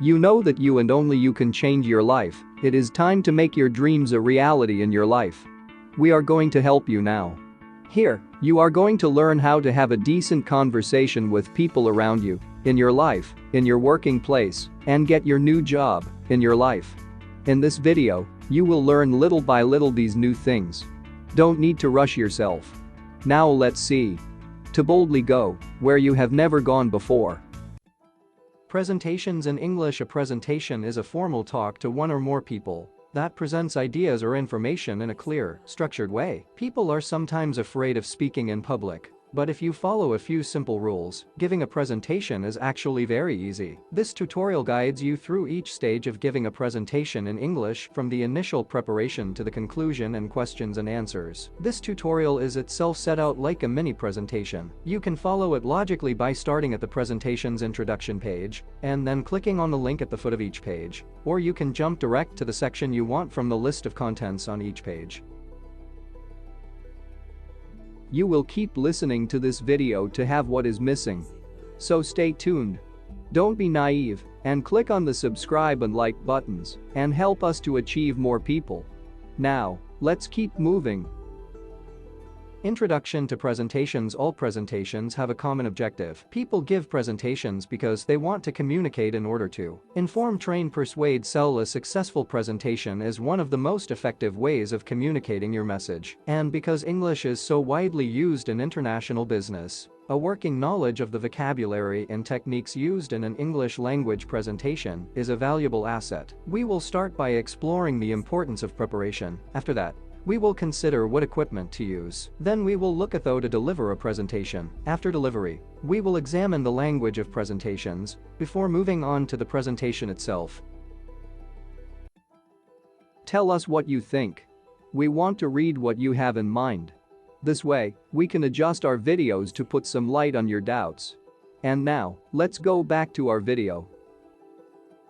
You know that you and only you can change your life. It is time to make your dreams a reality in your life. We are going to help you now. Here, you are going to learn how to have a decent conversation with people around you, in your life, in your working place, and get your new job, in your life. In this video, you will learn little by little these new things. Don't need to rush yourself. Now let's see. To boldly go where you have never gone before. Presentations in English. A presentation is a formal talk to one or more people that presents ideas or information in a clear, structured way. People are sometimes afraid of speaking in public. But if you follow a few simple rules, giving a presentation is actually very easy. This tutorial guides you through each stage of giving a presentation in English, from the initial preparation to the conclusion and questions and answers. This tutorial is itself set out like a mini presentation. You can follow it logically by starting at the presentation's introduction page and then clicking on the link at the foot of each page. Or you can jump direct to the section you want from the list of contents on each page. You will keep listening to this video to have what is missing. So stay tuned. Don't be naive and click on the subscribe and like buttons and help us to achieve more people. Now, let's keep moving. Introduction to presentations. All presentations have a common objective. People give presentations because they want to communicate in order to inform, train, persuade, sell. A successful presentation is one of the most effective ways of communicating your message. And because English is so widely used in international business, a working knowledge of the vocabulary and techniques used in an English language presentation is a valuable asset. We will start by exploring the importance of preparation. After that, we will consider what equipment to use. Then we will look at how to deliver a presentation. After delivery, we will examine the language of presentations before moving on to the presentation itself. Tell us what you think. We want to read what you have in mind. This way, we can adjust our videos to put some light on your doubts. And now, let's go back to our video.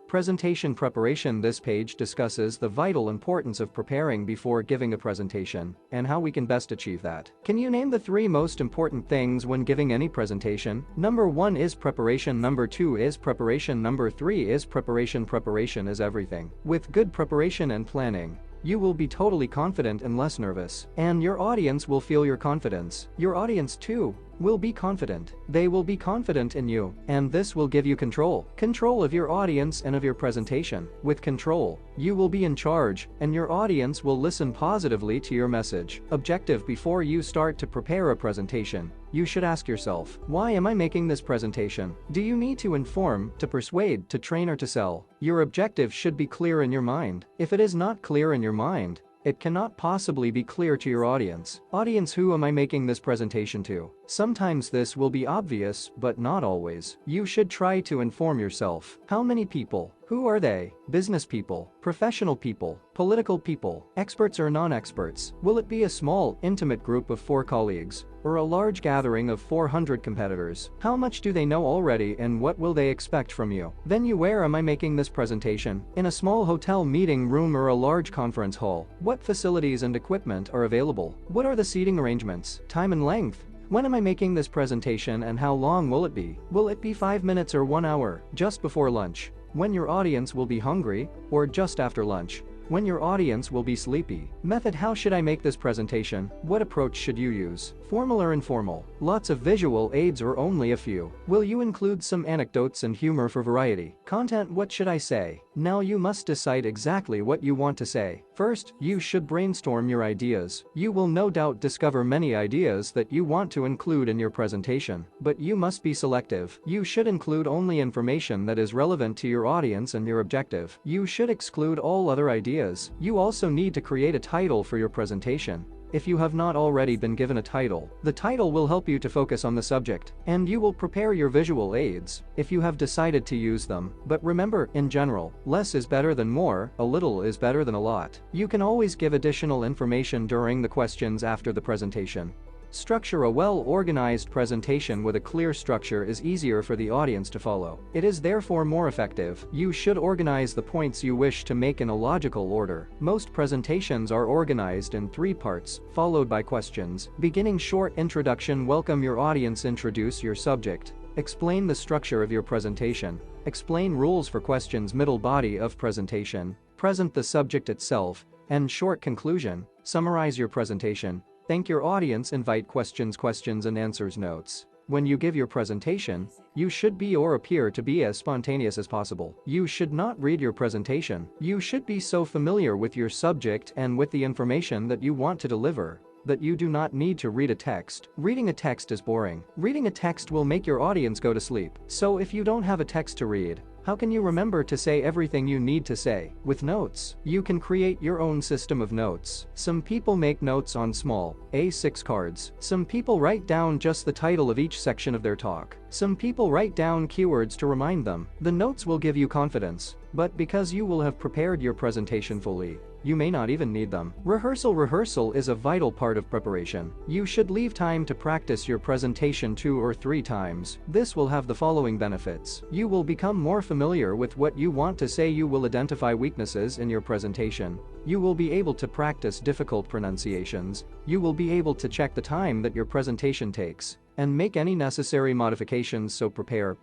Presentation preparation. This page discusses the vital importance of preparing before giving a presentation and how we can best achieve that. Can you name the 3 most important things when giving any presentation? Number 1 is preparation. Number 2 is preparation. Number 3 is preparation. Preparation is everything. With good preparation and planning, you will be totally confident and less nervous, and your audience will feel your confidence. Your audience too will be confident. They will be confident in you, and this will give you control. Control of your audience and of your presentation. With control, you will be in charge, and your audience will listen positively to your message. Objective. Before you start to prepare a presentation, you should ask yourself, why am I making this presentation? Do you need to inform, to persuade, to train, or to sell? Your objective should be clear in your mind. If it is not clear in your mind, it cannot possibly be clear to your audience. Audience. Who am I making this presentation to? Sometimes this will be obvious, but not always. You should try to inform yourself. How many people? Who are they? Business people, professional people, political people, experts or non-experts? Will it be a small, intimate group of 4 colleagues? Or a large gathering of 400 competitors? How much do they know already and what will they expect from you? Then where am I making this presentation? In a small hotel meeting room or a large conference hall? What facilities and equipment are available? What are the seating arrangements? Time and length? When am I making this presentation and how long will it be? Will it be 5 minutes or 1 hour? Just before lunch, when your audience will be hungry, or just after lunch, when your audience will be sleepy? Method. How should I make this presentation? What approach should you use? Formal or informal? Lots of visual aids or only a few? Will you include some anecdotes and humor for variety? Content. What should I say? Now you must decide exactly what you want to say. First, you should brainstorm your ideas. You will no doubt discover many ideas that you want to include in your presentation, but you must be selective. You should include only information that is relevant to your audience and your objective. You should exclude all other ideas. You also need to create a title for your presentation. If you have not already been given a title, the title will help you to focus on the subject, and you will prepare your visual aids if you have decided to use them. But remember, in general, less is better than more, a little is better than a lot. You can always give additional information during the questions after the presentation. Structure. A well-organized presentation with a clear structure is easier for the audience to follow. It is therefore more effective. You should organize the points you wish to make in a logical order. Most presentations are organized in 3 parts, followed by questions. Beginning. Short introduction. Welcome your audience. Introduce your subject. Explain the structure of your presentation. explain rules for questions, middle body of presentation, present the subject itself, and short conclusion, summarize your presentation, thank your audience, invite questions and answers notes. When you give your presentation, you should be or appear to be as spontaneous as possible. You should not read your presentation. You should be so familiar with your subject and with the information that you want to deliver that you do not need to read a text. Reading a text is boring. Reading a text will make your audience go to sleep. So if you don't have a text to read, how can you remember to say everything you need to say? With notes, you can create your own system of notes. Some people make notes on small A6 cards. Some people write down just the title of each section of their talk. Some people write down keywords to remind them. The notes will give you confidence, but because you will have prepared your presentation fully, you may not even need them. Rehearsal is a vital part of preparation. You should leave time to practice your presentation 2 or 3 times. This will have the following benefits. You will become more familiar with what you want to say. You will identify weaknesses in your presentation. You will be able to practice difficult pronunciations. You will be able to check the time that your presentation takes and make any necessary modifications. So prepare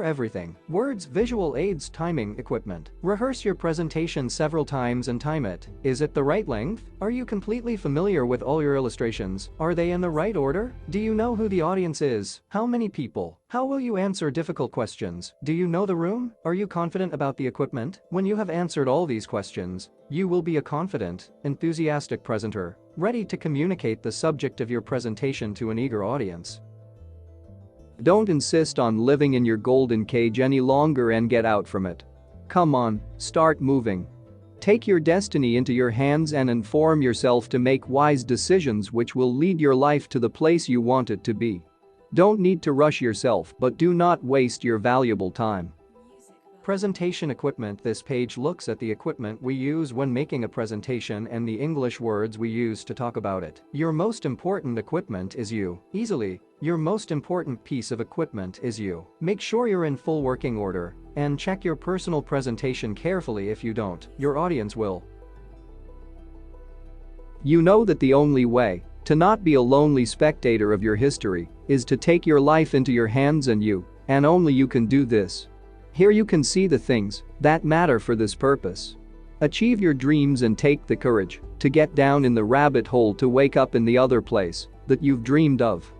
everything. Words, visual aids, timing, equipment. Rehearse your presentation several times and time it. Is it the right length? Are you completely familiar with all your illustrations? Are they in the right order? Do you know who the audience is? How many people? How will you answer difficult questions? Do you know the room? Are you confident about the equipment? When you have answered all these questions, you will be a confident, enthusiastic presenter, ready to communicate the subject of your presentation to an eager audience. Don't insist on living in your golden cage any longer and get out from it. Come on, start moving. Take your destiny into your hands and inform yourself to make wise decisions which will lead your life to the place you want it to be. Don't need to rush yourself, but do not waste your valuable time. Presentation equipment. This page looks at the equipment we use when making a presentation and the English words we use to talk about it. Your most important equipment is you. Your most important piece of equipment is you. Make sure you're in full working order and check your personal presentation carefully. If you don't, your audience will. You know that the only way to not be a lonely spectator of your history is to take your life into your hands, and only you can do this. Here you can see the things that matter for this purpose. Achieve your dreams and take the courage to get down in the rabbit hole to wake up in the other place that you've dreamed of.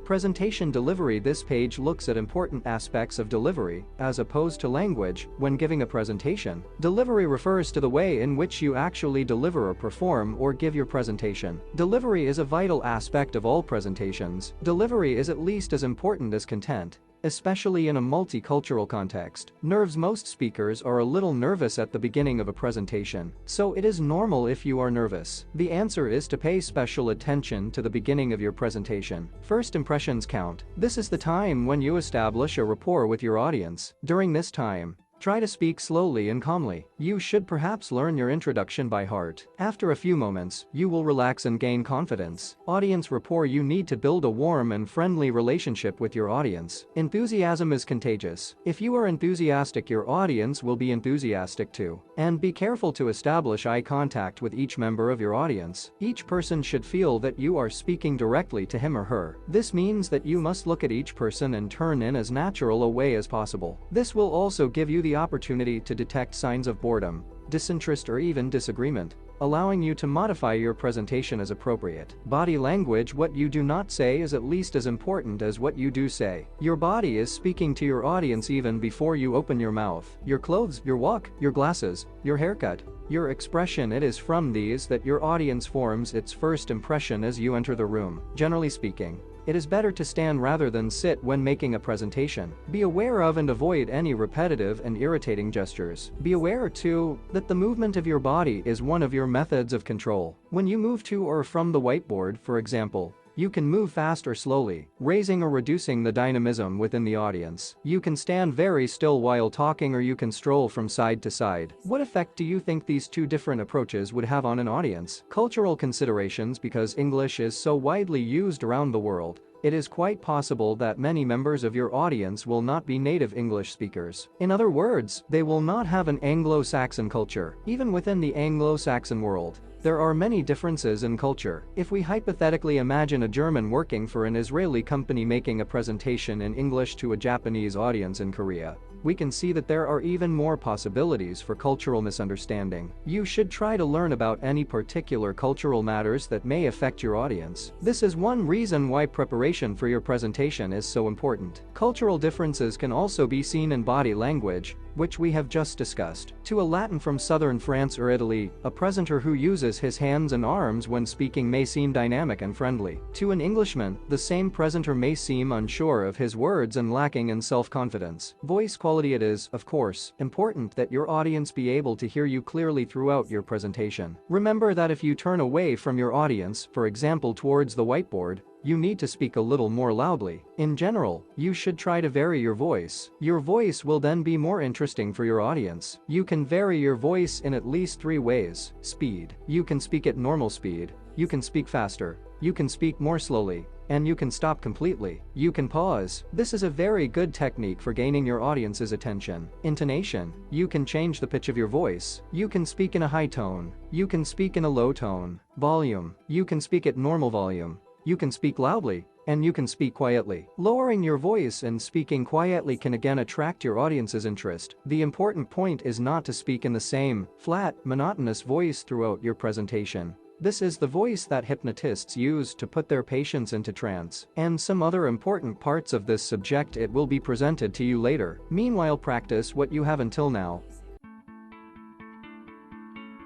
Presentation delivery. This page looks at important aspects of delivery as opposed to language when giving a presentation. Delivery refers to the way in which you actually deliver or perform or give your presentation. Delivery is a vital aspect of all presentations. Delivery is at least as important as content, especially in a multicultural context. Most speakers are a little nervous at the beginning of a presentation, so it is normal if you are nervous. The answer is to pay special attention to the beginning of your presentation. First impressions count. This is the time when you establish a rapport with your audience. During this time, try to speak slowly and calmly. You should perhaps learn your introduction by heart. After a few moments, you will relax and gain confidence. Audience rapport. You need to build a warm and friendly relationship with your audience. Enthusiasm is contagious. If you are enthusiastic, your audience will be enthusiastic too. And be careful to establish eye contact with each member of your audience. Each person should feel that you are speaking directly to him or her. This means that you must look at each person and turn in as natural a way as possible. This will also give you the opportunity to detect signs of boredom, disinterest, or even disagreement, allowing you to modify your presentation as appropriate. Body language. What you do not say is at least as important as what you do say. Your body is speaking to your audience even before you open your mouth. Your clothes, your walk, your glasses, your haircut, your expression. It is from these that your audience forms its first impression as you enter the room. Generally speaking, it is better to stand rather than sit when making a presentation. Be aware of and avoid any repetitive and irritating gestures. Be aware, too, that the movement of your body is one of your methods of control. When you move to or from the whiteboard, for example, you can move fast or slowly, raising or reducing the dynamism within the audience. You can stand very still while talking, or you can stroll from side to side. What effect do you think these two different approaches would have on an audience? Cultural considerations. Because English is so widely used around the world, it is quite possible that many members of your audience will not be native English speakers. In other words, they will not have an Anglo-Saxon culture. Even within the Anglo-Saxon world, There are many differences in culture. If we hypothetically imagine a German working for an Israeli company making a presentation in English to a Japanese audience in Korea, we can see that there are even more possibilities for cultural misunderstanding. You should try to learn about any particular cultural matters that may affect your audience. This is one reason why preparation for your presentation is so important. Cultural differences can also be seen in body language, which we have just discussed. To a Latin from southern France or Italy, a presenter who uses his hands and arms when speaking may seem dynamic and friendly. To an Englishman, the same presenter may seem unsure of his words and lacking in self-confidence. Voice quality. It is, of course, important that your audience be able to hear you clearly throughout your presentation. Remember that if you turn away from your audience, for example towards the whiteboard, you need to speak a little more loudly. In general, you should try to vary your voice. Your voice will then be more interesting for your audience. You can vary your voice in at least 3 ways. Speed. You can speak at normal speed. You can speak faster. You can speak more slowly. And you can stop completely. You can pause. This is a very good technique for gaining your audience's attention. Intonation. You can change the pitch of your voice. You can speak in a high tone. You can speak in a low tone. Volume. You can speak at normal volume. You can speak loudly. And you can speak quietly. Lowering your voice and speaking quietly can again attract your audience's interest. The important point is not to speak in the same, flat, monotonous voice throughout your presentation. This is the voice that hypnotists use to put their patients into trance, and some other important parts of this subject it will be presented to you later. Meanwhile, practice what you have until now.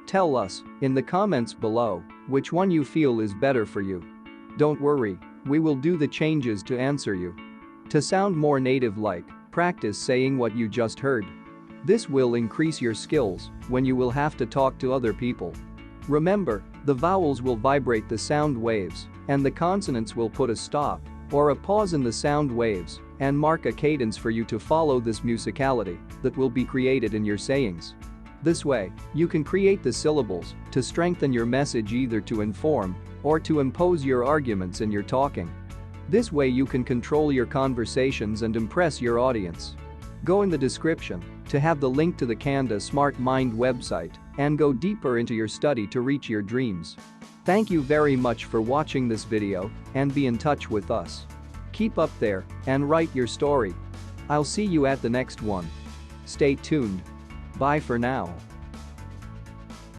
Tell us, in the comments below, which one you feel is better for you. Don't worry, we will do the changes to answer you. To sound more native-like, practice saying what you just heard. This will increase your skills when you will have to talk to other people. Remember, the vowels will vibrate the sound waves, and the consonants will put a stop or a pause in the sound waves and mark a cadence for you to follow this musicality that will be created in your sayings. This way, you can create the syllables to strengthen your message, either to inform or to impose your arguments in your talking. This way you can control your conversations and impress your audience. Go in the description to have the link to the Canada Smart Mind website and go deeper into your study to reach your dreams. Thank you very much for watching this video and be in touch with us. Keep up there and write your story. I'll see you at the next one. Stay tuned. Bye for now.